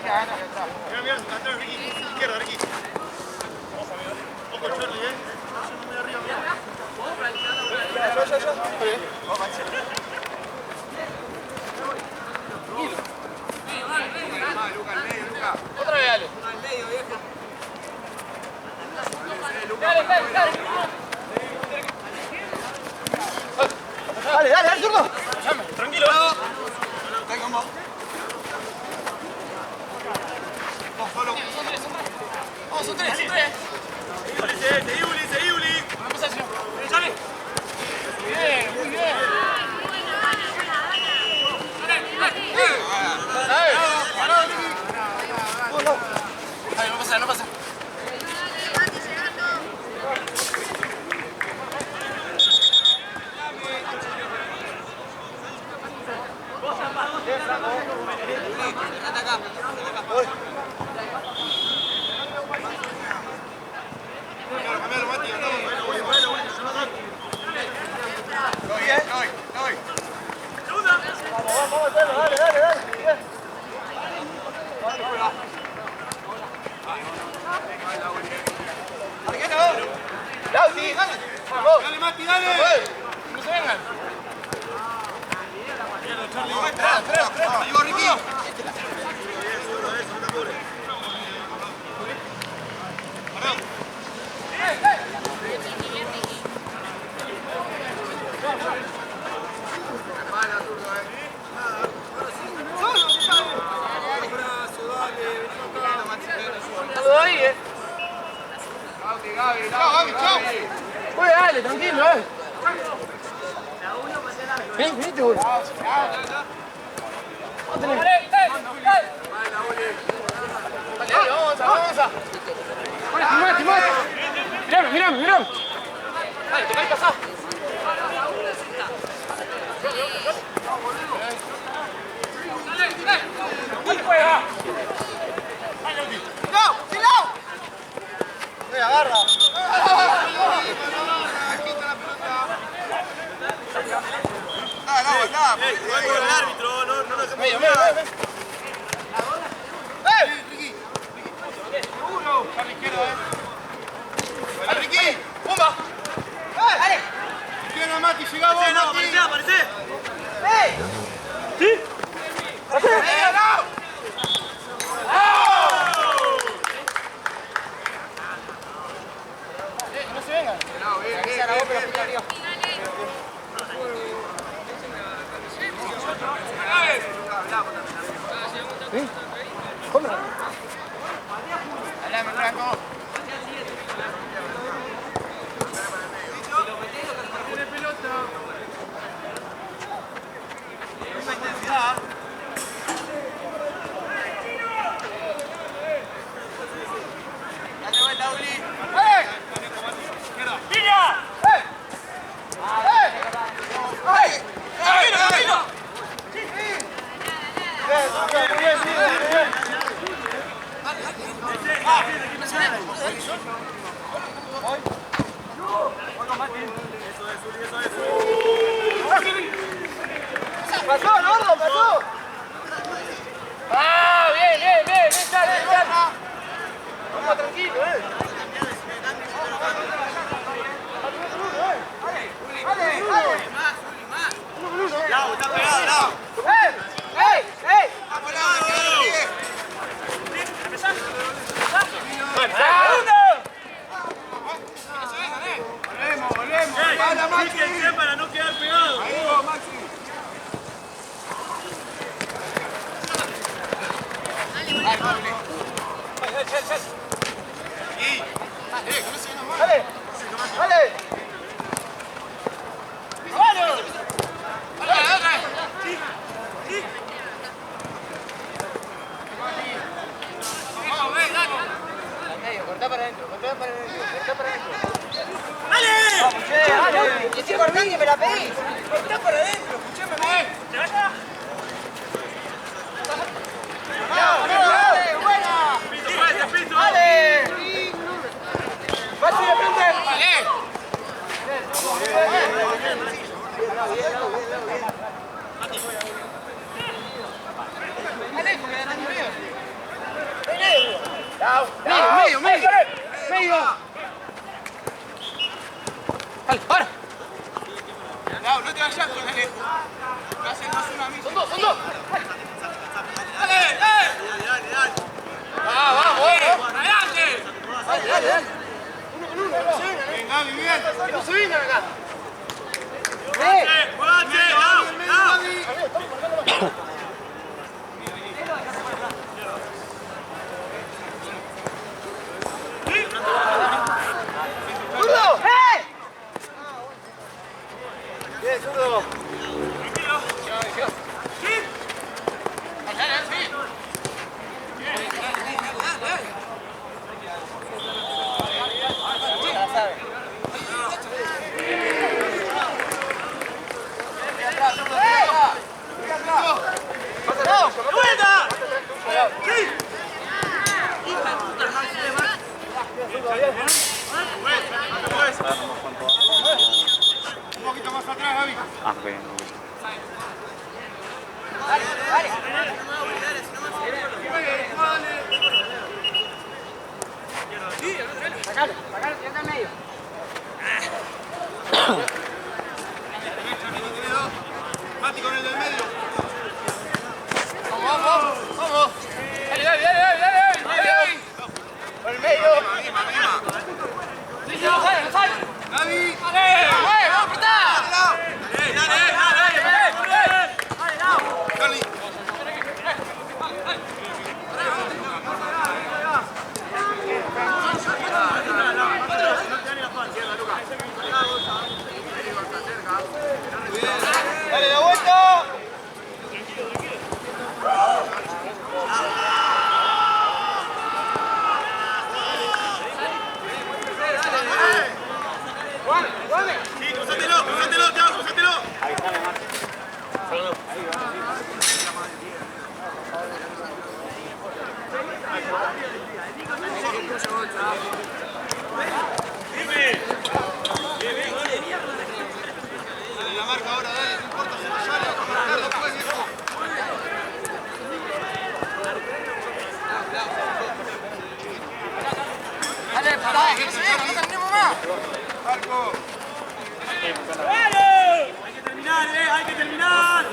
Mira, atrás, Ricky. Izquierda, Ricky. Vamos, amigo. Ojo, Charlie, No muy arriba, mira. Otra vez, Ale. Al medio, viejo. Dale, zurdo. Tranquilo. Venga, vamos. Vamos, son tres. Ulises. Vamos a empezar, señor. Dale. Bien, muy bien. Dale, no pasa. Cambialo, Mati, andamos. Vamos, dale. Lauti, dale. Vamos. Dale, Mati, dale. No se vengan. Ahí va, Ricky. Chao. Oye, dale, tranquilo, Vení, güey. Dale, avanza. Timate. Mirame. Dale, toca y pasá. Dale, juega. Agarra. El árbitro, no nos hacemos Medio. Ricky. Seguro. A la izquierda, Dale, Ricky. ¡Pumba! ¡Dale! Izquierda, Mati. Llegá vos, Mati. Aparecé. ¿Sí? No se vengan. Hablame, Franco. Tiene pelota. Esa intensidad. Dale vuelta, Uli. ¡Mira! ¡Tranquilo! Bien. Pasó. Ah, bien, sale. Vamos tranquilo, Lau, está pegado, Lau. ¡Ey! Volvemos. Fíjense para no quedar pegado. Ahí va, Maxi. ¡Dale! Cortá para adentro. ¡Dale! ¡Que estoy cortando y me la pedís! ¡Cortá para adentro! ¡Escuchame bien! ¿Te vaya? ¡Dale! ¡Buena! Pito. ¡Dale! ¡Vas de frente! ¡Dale! ¡Porque ganamos bien! No, no te vayas con Alejo. Me hacen más una a mí. Son dos. ¡Dale, dale! Vamos. ¡Adelante! Dale. Bien, Gaby, bien. Que no se vengan acá. ¡Zurdo! Bien, zurdo. Un poquito más atrás, Gaby. Ah, ok. Sacalo, que anda en medio. Mati con el del medio. Vamos. Dale. Por el medio. Gaby. ¡Vamos, apretá! Carly. Dale la vuelta. Sí, cruzátelo, Thiago, cruzátelo. Ahí sale más. Dale la marca ahora, dale. No importa si no sale, vamos a marcar después, viejo. Dale, pará, que no se venga, no tenemos más. Marco. Hay que terminar.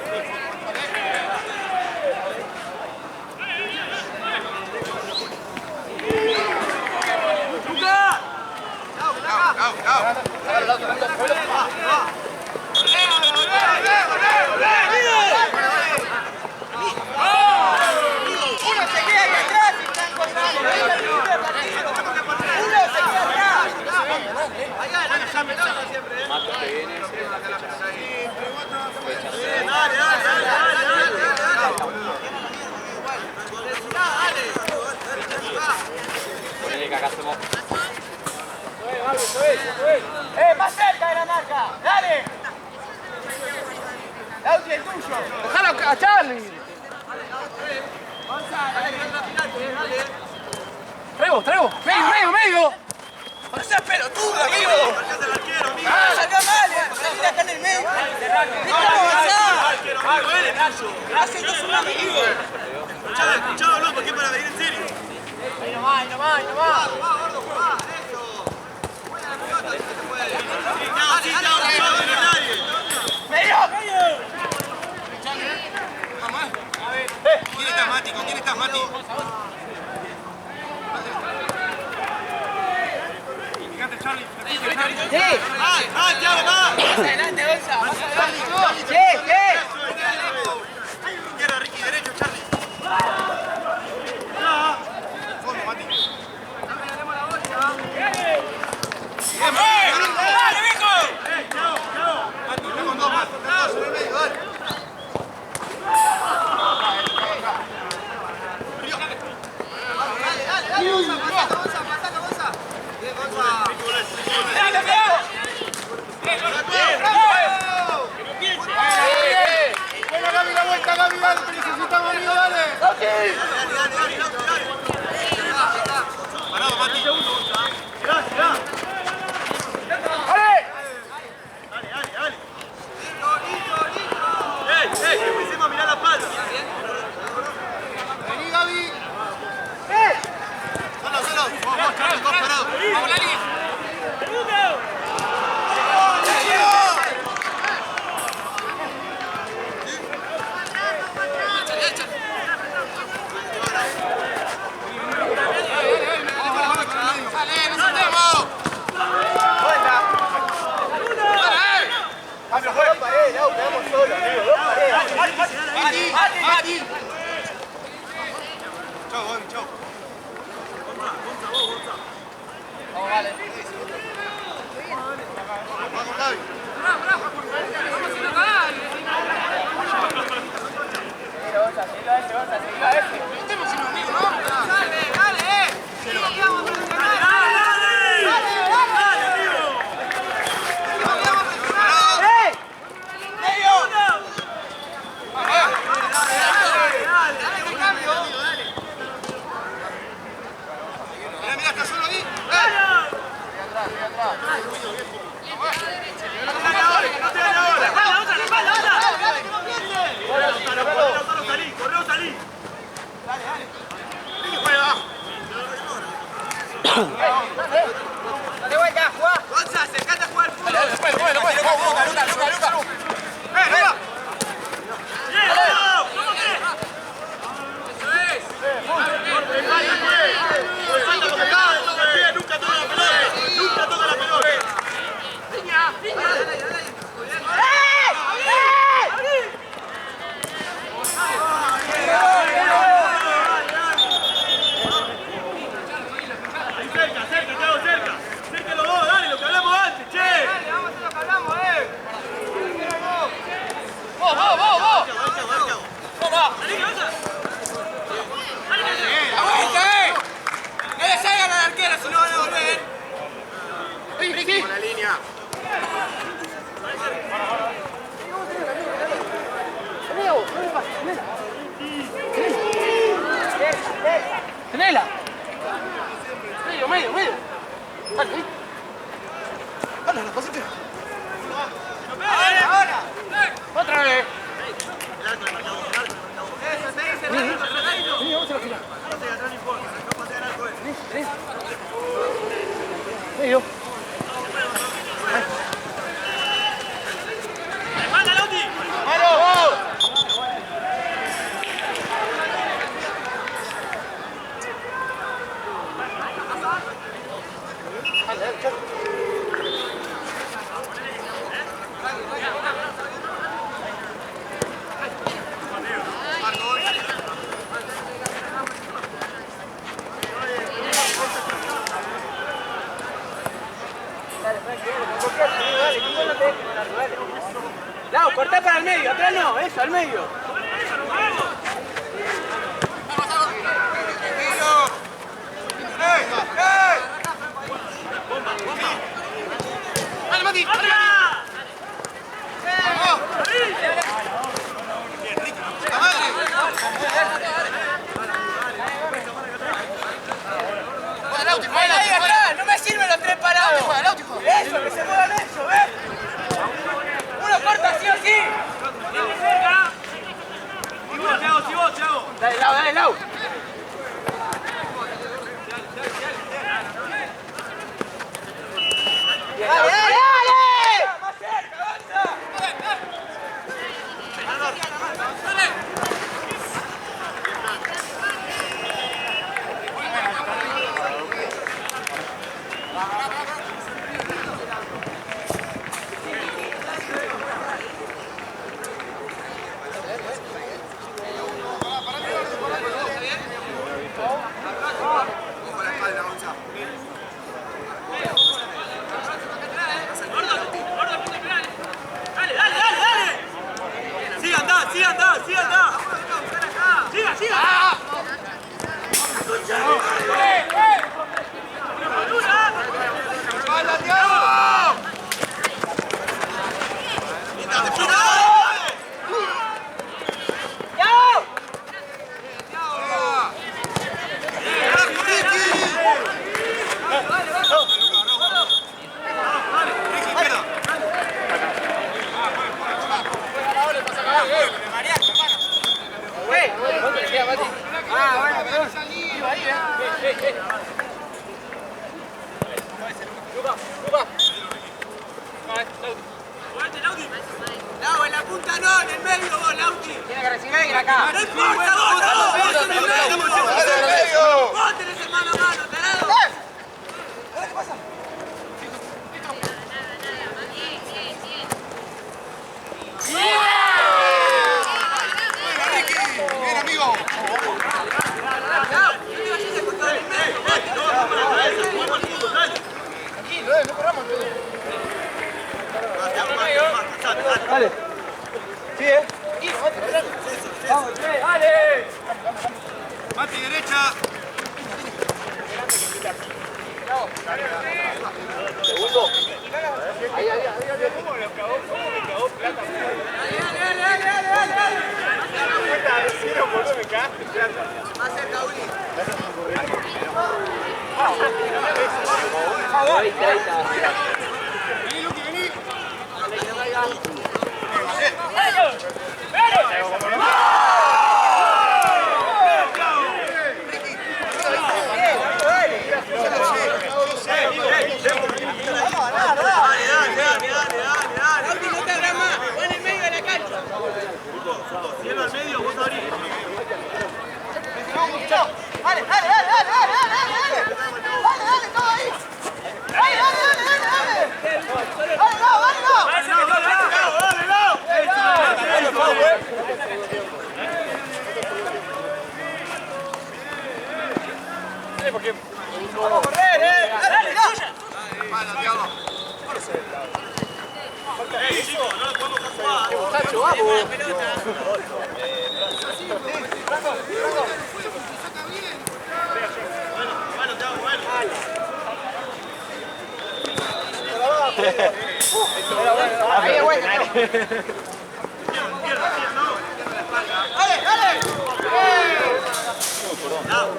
Uno se queda ahí atrás y están cortando. Uno se queda atrás. Mato que viene. Ponele que acá hacemos. Más cerca de la marca. Dale. Lauti, el tuyo. Dejalo a Charlie. Traigo. Medio. ¡No seas pelotudo, amigo! Salga mal, salga acá en el medio. Déjalo avanzar. Hace dos un amigo. Escuchado, loco, que para venir en serio. Ahí nomás. Sí, Thiago, no tiene nadie. Medio. ¿Quién estás, Mati? ¿Con quién estás, Mati? Fíjate, Charlie. Sí. Thiago, más. Más adelante, Gonza. Más adelante. Sí. Izquierda, Ricky, derecho, Charlie. Fondo, Mati. ¡Dale, viejo! Thiago. Mati, Lau, quedamos solos, tío. Dos paredes. Mati. Chau, Bobby, chau. Vamos, vale. Vamos, Gaby. Estemos sin amigo, ¿no? Dale, dale. Sí, vamos a presionar. Dale. Mira, está solo ahí. Salí. Dale vuelta, jugá. Gonza, acercate a jugar al fútbol. Luca. Luca. Nunca toca la pelota. Cerca los dos, dale, lo que hablamos antes, che. Dale, vamos a hacer lo que hablamos, Vos. ¡Aguanta, No le salgan a la arquera, si no van a volver. Ricky. Buena línea. Tenela. Medio. Dale. Pasate. Ahora. Otra vez. Medio. Lau, cortá para el medio, atrás no, eso, al medio. ¡Dale, Mati! ¡Vamos! ¡La madre! Ahí atrás, no me sirven los tres parados. Eso, que se muevan eso, ¿ves? Uno corta sí o sí. Thiago. Dale, Lau. ¡Dale! ¡Más cerca, avanza! Siga. ¡Hala, Thiago! Lau, en la punta no, en el medio vos, Lauti. Tiene que recibir acá. No importa, vos en el medio. Vos tenés el mano a mano, tarado. ¿Qué pasa? Dale. Sí, Vamos, dale. Mati, derecha. Segundo. Ahí. Más cerca, Uli. Vení, Luqui, vení. Lauti, no te abras más. Pon en medio de la cancha. Cielo al medio, vos abrís. Dale, todo ahí. Vamos a correr, dale. Vale, Santiago. Chicos, no lo podemos jugar. Muchacho, vamos. Bueno, Thiago, bueno. Ahí es bueno. Dale.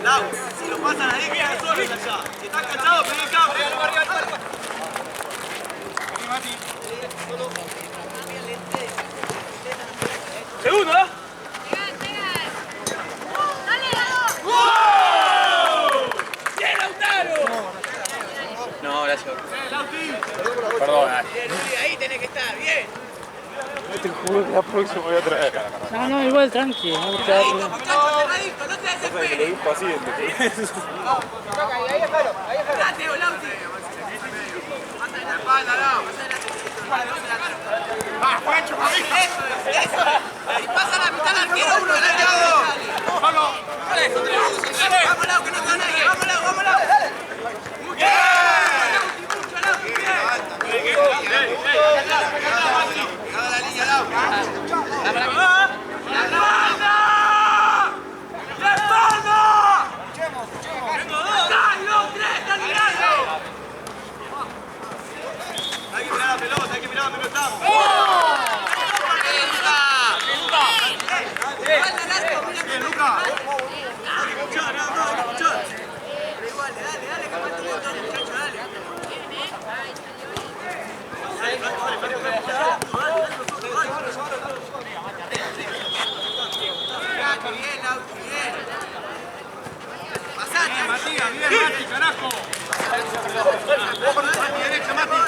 Lau, si lo pasan ahí, queda solo allá. Si estás cansado, pedí el cambio. Vení, Mati. Segundo, ¿no? ¡Bien, Lautaro! No, gracias. Perdón. Bien, Uli, ahí tenés que estar, bien. Te juro que la próxima voy a traer. No, igual tranqui. No te Cerradito, muchacho, cerradito, no te desesperes. Ahí es palo. Date, Lauti. La espalda, Lau. Va, Juancho, Eso. Si pasa la mitad al arquero, uno de los Solo. Vamos, Lau, que no está nadie. Vamos, Lau. Mucho, Lauti, bien. Pegada la línea, Lau. Hay que mirar la pelota, hay que mirar dónde estamos. Bien, Luca. Escuchá, nada más, escuchá. Dale, que falta un montón, muchacho, dale. Bien, Lauti, bien. Pasate, Matías, bien, Mati, carajo. Mati, derecha, Mati.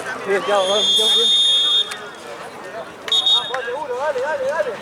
Dale.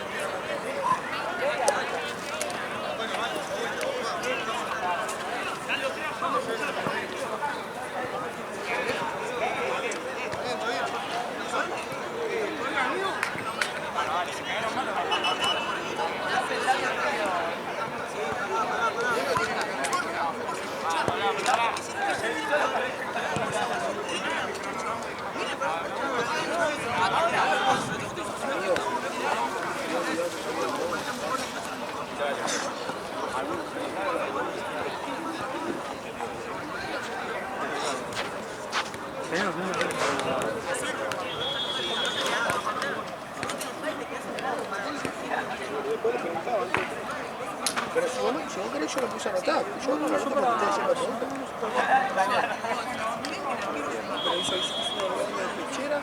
Pero si vos querés, yo lo puse anotado. Yo no lo anoto porque estoy haciendo preguntas. Pero hizo una orden de fichera.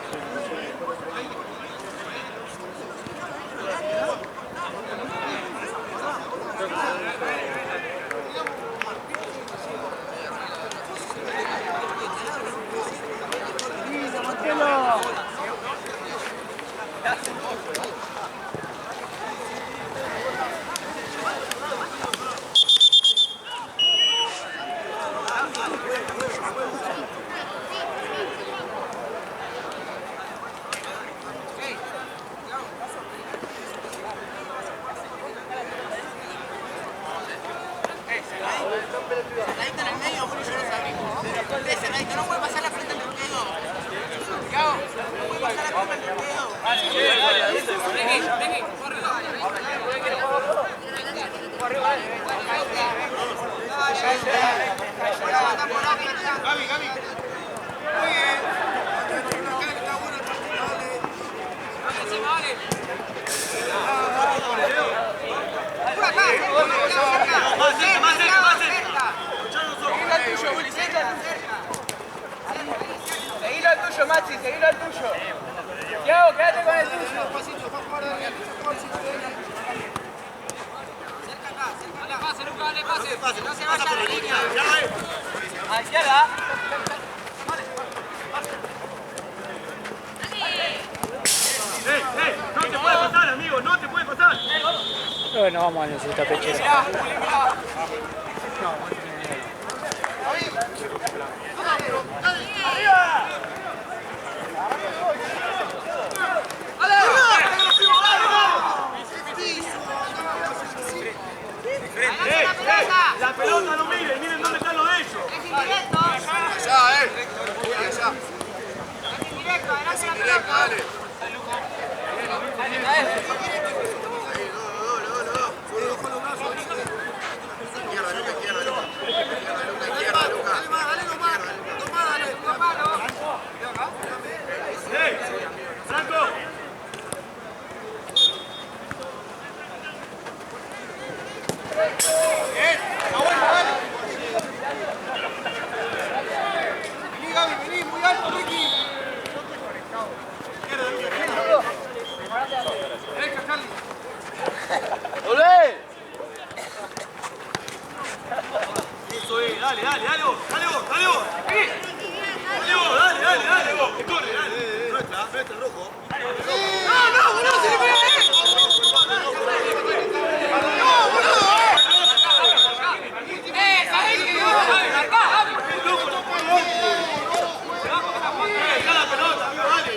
Cerradito en el medio, Juli, yo los abrimos. Cerradito, no puede pasar la frente entre ustedes dos. Cabo, no puede pasar la frente entre ustedes dos. Gaby, Gaby. Muy bien. Está bueno el partido, dale. Más cerca. Seguilo al tuyo, Willy, cerca. Seguilo al tuyo, Maxi, seguilo al tuyo. Thiago, quédate con el tuyo. Dale pase, Luca, dale pase. No se vaya a la línea. A izquierda. No te puede pasar, amigo, no te puede pasar. Bueno, vamos a necesitar pechera. La pelota no miren dónde están los de ellos. Allá, allá. Directo, adelante la Directo, pelota. dale. Franco. Vení, Gaby, vení, muy alto, Ricky. Derecha, Charlie. Eso es, dale vos. Dale vos. Dale vos. Que corre, dale. Nuestra, el rojo. No, boludo, se le pega a él. ¿Sabés que no? Marcá, La pelota, amigo, dale.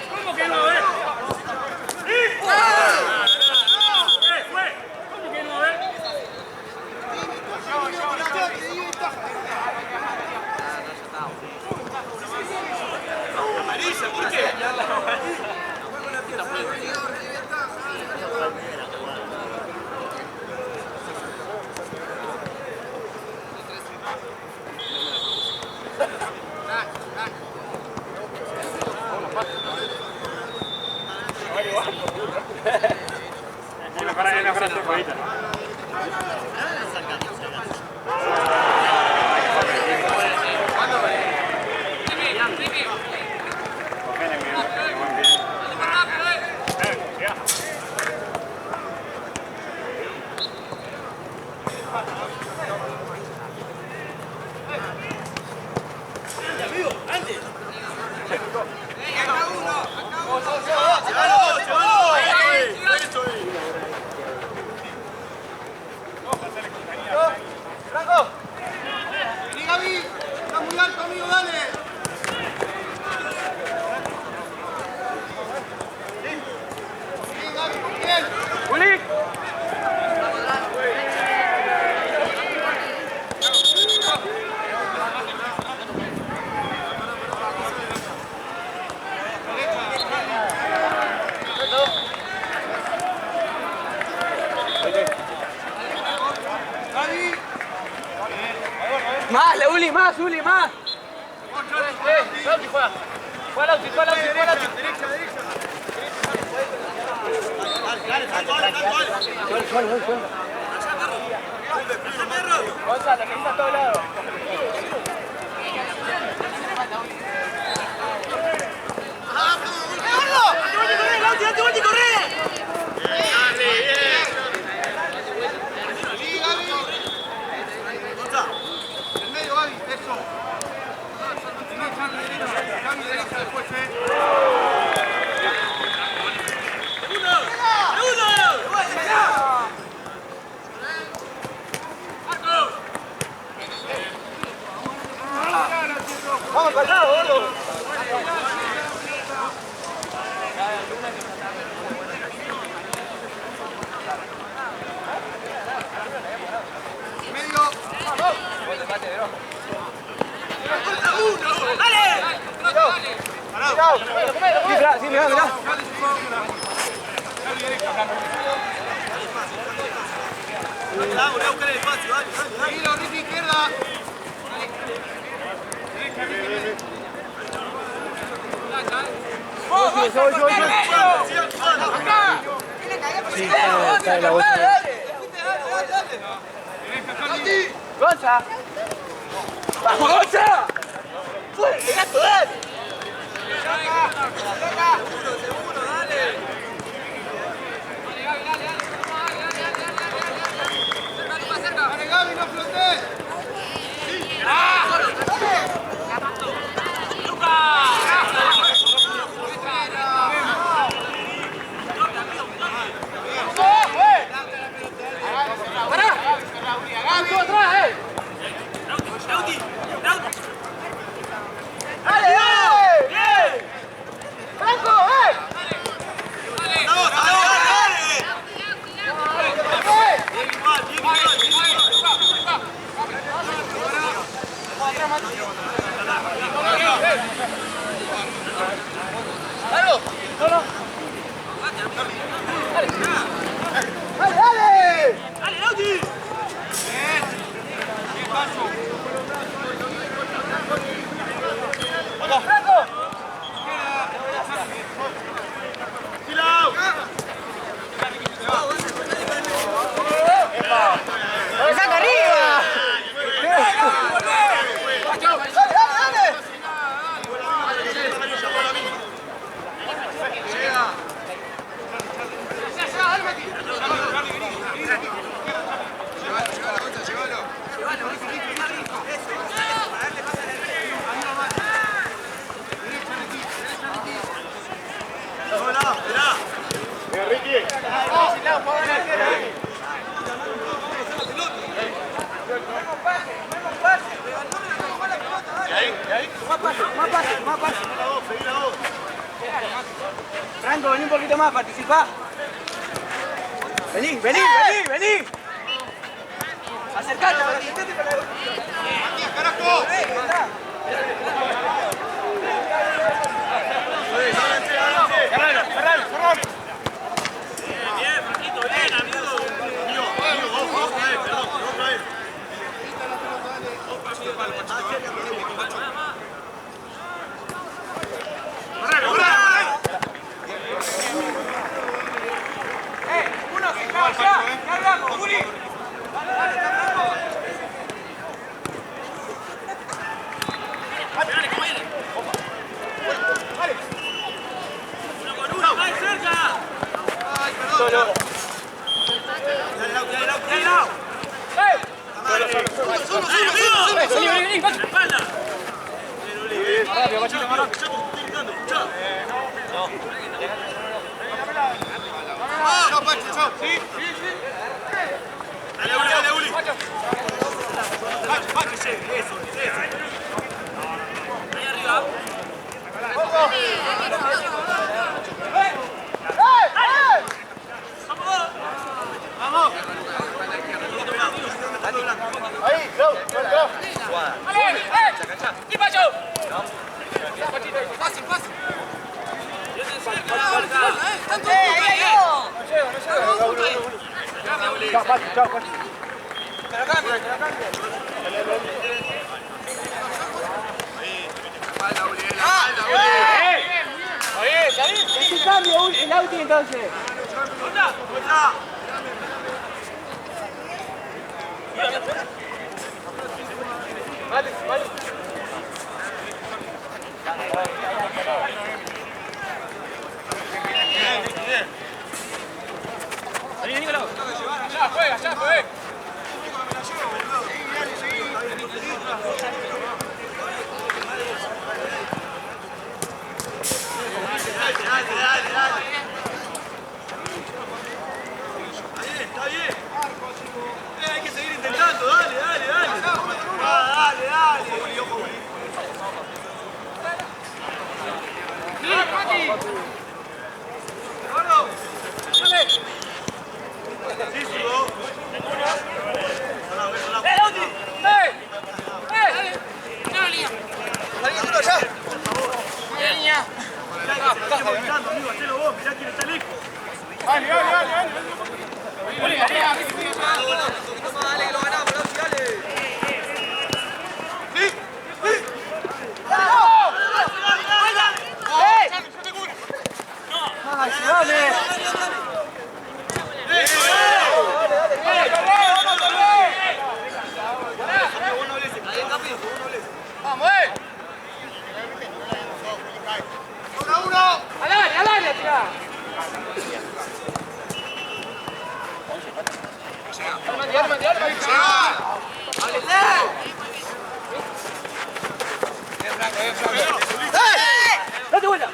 ¿Cómo que no, ¿Cómo que no, Amarilla, ¿por qué? Una frase favorita. Vení, Gaby. Está muy alto, amigo, dale. Bien, Gaby, bien. ¡Juli! Más, Uli, más. Lauti, juega. Juega Lauti. Derecha. Dale, Franco, dale. Gonzalo, que está a todos lados. En medio, Gaby, eso. Gaby, derecha después, Vamos para allá, boludo. medio. Sí, mirá. Seguilo, Ricky, izquierda. Sí, está en la bolsa. ¡Gonza! ¡Vamos, Gonza! ¡Fuerte, gato, dale! Dale, Gaby, no flotes. ¡Saca arriba! Más pase. Franco, vení un poquito más, participá. Vení. Acercate, acercate para la... ¡Carajo! Ferraro. Bien, Franquito, bien, amigo. Otra vez. Uno se acaba allá. ¿Qué hablamos, Juli? Solo. Chao, Pacho, chao. Sí. Dale, Uli. Pacho, Eso. Ahí arriba. Vamos. Ahí, go. ¡Y Pacho! Fácil. Chao, Pacho. ¿Qué cambio el Auti entonces? Ya juega, ya juega. Está bien. Hay que seguir intentando, dale. Dale. ¡Vamos, ¡Alale, tira! ¡Date vuelta!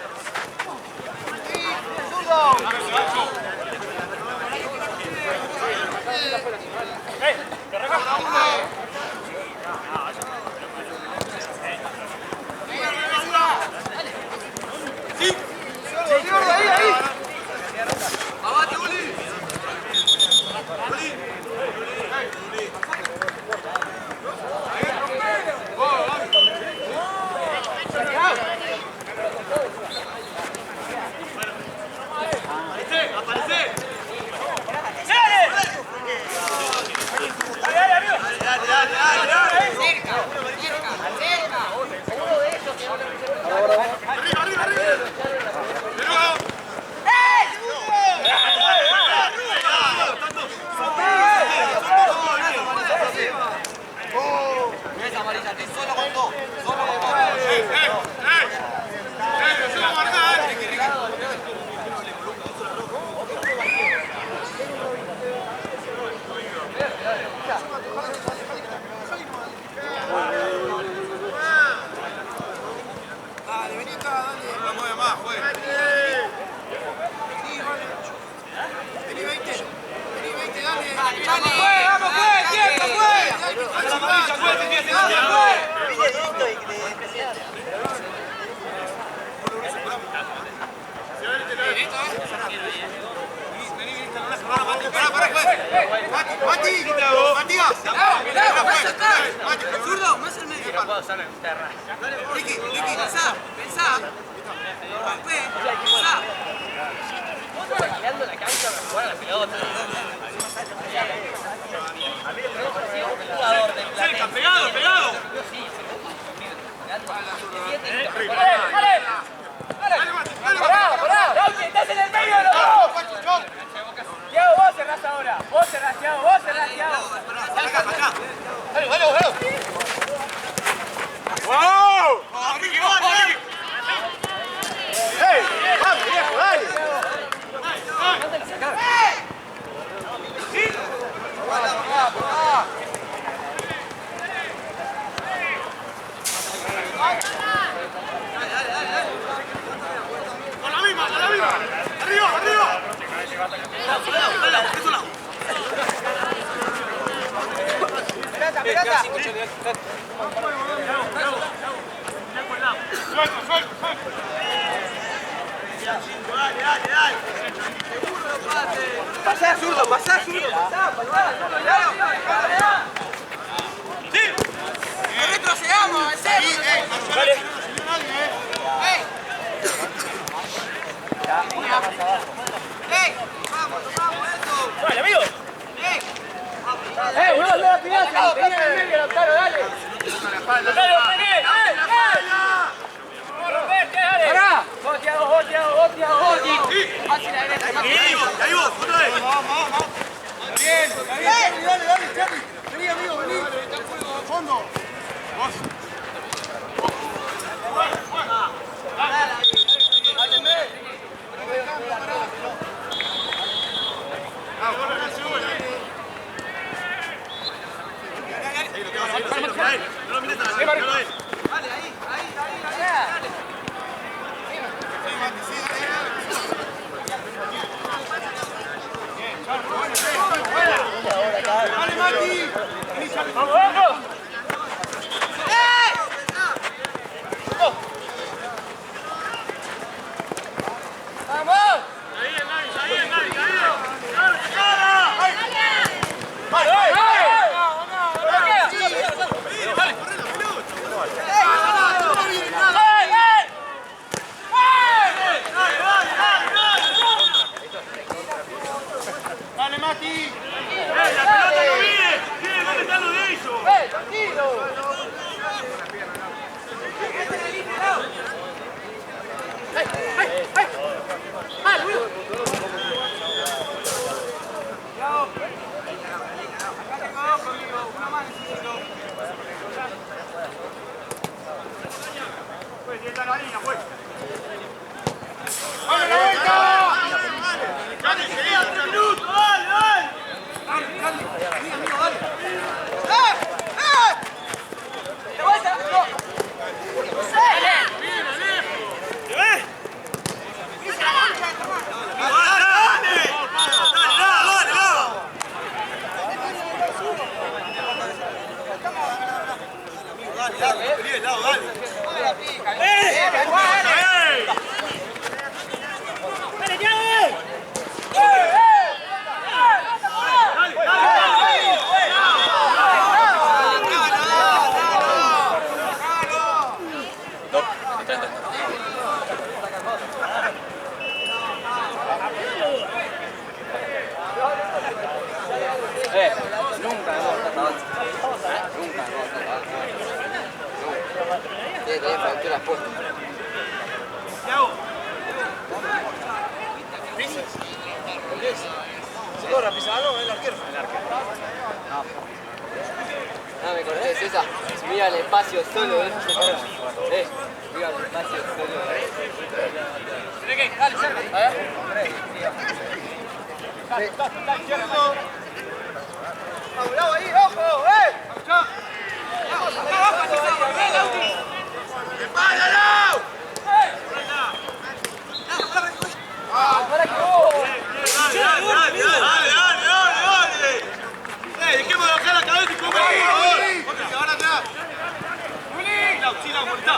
Nunca hemos tratado. Nunca hemos tratado. Tiene que tener fracturas puestas. Ahora pisalo, el arquero. No me conocés esa. Mira el espacio solo, mira el espacio solo. Dale, cerca. ¡Bravo ahí, ojo! ¡Espállalo! ¡Dale! ¡Dejemos de bajar la cabeza y comer! ¡Otra, que van atrás! ¡Chila, mortá!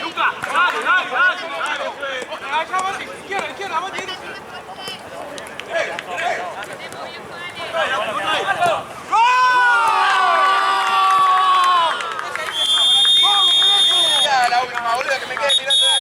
Luca! Dale, dale, dale!